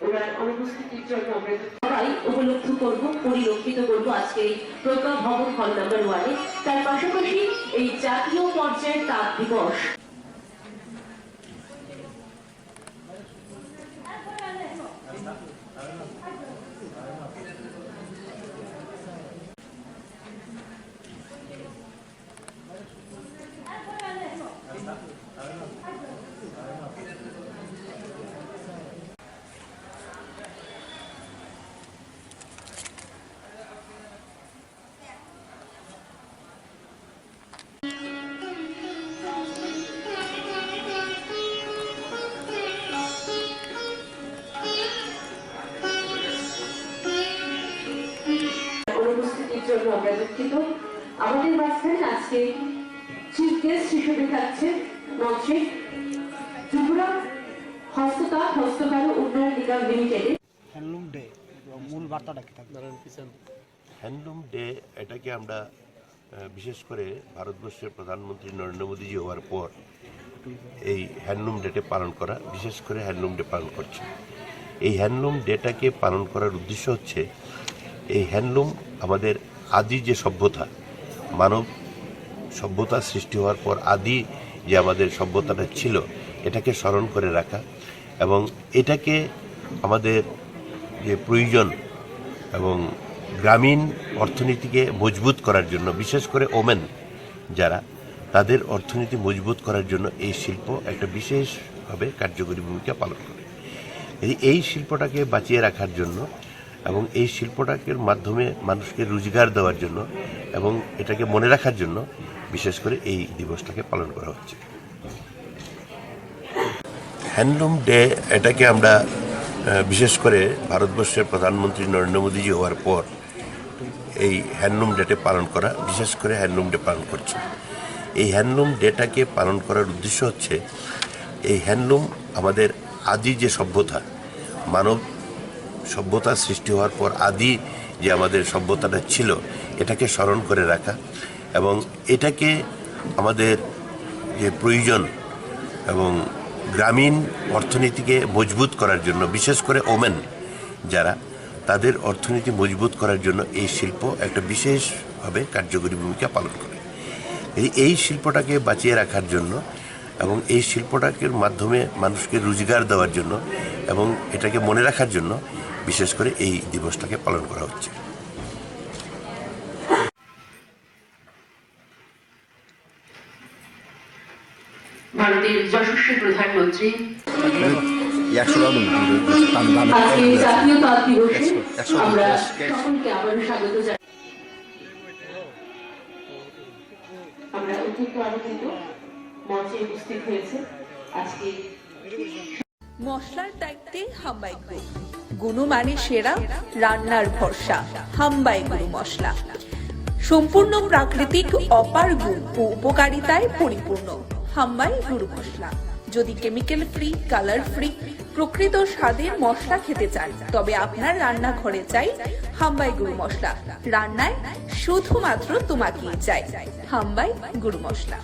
ওনার অনুপস্থিতির জন্য আমরা সবাই উপলব্ধ করব, পরিলক্ষিত করব আজকে এই প্রজ্ঞা ভবন হল নাম্বার 1-এ। তার পাশাপাশি এই জাতীয় পর্যায়ের তাঁত দিবস জন্য আমরা দুঃখিত। আমাদের মাঝখানে আজকে চিফ গেস্ট হিসেবে থাকছে মঞ্চে ত্রিপুরা হস্ততাঁত হস্তকারু উন্নয়ন নিগম লিমিটেডের হ্যান্ডলুম ডে। মূল বার্তাটা কি থাকবে? হ্যান্ডলুম ডে এটাকে আমরা বিশেষ করে ভারতবর্ষের প্রধানমন্ত্রী নরেন্দ্র মোদীজি হওয়ার পর এই হ্যান্ডলুম ডেটে পালন করা, বিশেষ করে হ্যান্ডলুম ডে পালন করছে। এই হ্যান্ডলুম ডেটাকে পালন করার উদ্দেশ্য হচ্ছে এই হ্যান্ডলুম আমাদের আদি যে সভ্যতা, মানব সভ্যতা সৃষ্টি হওয়ার পর আদি যে আমাদের সভ্যতাটা ছিল এটাকে স্মরণ করে রাখা এবং এটাকে আমাদের যে প্রয়োজন এবং গ্রামীণ অর্থনীতিকে মজবুত করার জন্য, বিশেষ করে ওমেন যারা, তাদের অর্থনীতি মজবুত করার জন্য এই শিল্প একটা বিশেষভাবে কার্যকরী ভূমিকা পালন করে। এই শিল্পটাকে বাঁচিয়ে রাখার জন্য এবং এই শিল্পটাকে মাধ্যমে মানুষকে রোজগার দেওয়ার জন্য এবং এটাকে মনে রাখার জন্য বিশেষ করে এই দিবসটাকে পালন করা হচ্ছে। হ্যান্ডলুম ডে এটাকে আমরা বিশেষ করে ভারতবর্ষের প্রধানমন্ত্রী নরেন্দ্র মোদীজি হওয়ার পর এই হ্যান্ডলুম ডেটে পালন করা, বিশেষ করে হ্যান্ডলুম ডে পালন করছে। এই হ্যান্ডলুম ডেটাকে পালন করার উদ্দেশ্য হচ্ছে এই হ্যান্ডলুম আমাদের আদি যে সভ্যতা, মানব সভ্যতা সৃষ্টি হওয়ার পর আদি যে আমাদের সভ্যতাটা ছিল এটাকে স্মরণ করে রাখা এবং এটাকে আমাদের যে প্রয়োজন এবং গ্রামীণ অর্থনীতিকে মজবুত করার জন্য, বিশেষ করে ওমেন যারা, তাদের অর্থনীতি মজবুত করার জন্য এই শিল্প একটা বিশেষভাবে কার্যকরী ভূমিকা পালন করে। এই শিল্পটাকে বাঁচিয়ে রাখার জন্য এবং এই শিল্পটাকে মাধ্যমে মানুষকে রোজগার দেওয়ার জন্য এবং এটাকে মনে রাখার জন্য বিশেষ করে এই দিবসটাকে পালন করা হচ্ছে। ভারতের যশস্বী প্রধানমন্ত্রী আজকে জাতীয় তাঁত দিবসে আমরা সকলকে আবারও স্বাগত জানাই। আমরা অত্যন্ত আনন্দিত মঞ্চে উপস্থিত হয়েছে আজকে মশলার দায়িত্বে হাম্বাই গ্রুপ, গুণমানে সেরা, রান্নার ভরসা। হাম্বাই গুরু মশলা সম্পূর্ণ প্রাকৃতিক, অপার গুণ ও উপকারিতায় পরিপূর্ণ। হাম্বাই গুরু মশলা। যদি কেমিক্যাল ফ্রি, কালার ফ্রি, প্রকৃত স্বাদের মশলা খেতে চান তবে আপনার রান্নাঘরে চাই হাম্বাই গুরু মশলা। রান্নায় শুধুমাত্র তোমাকেই চাই হাম্বাই গুরু মশলা।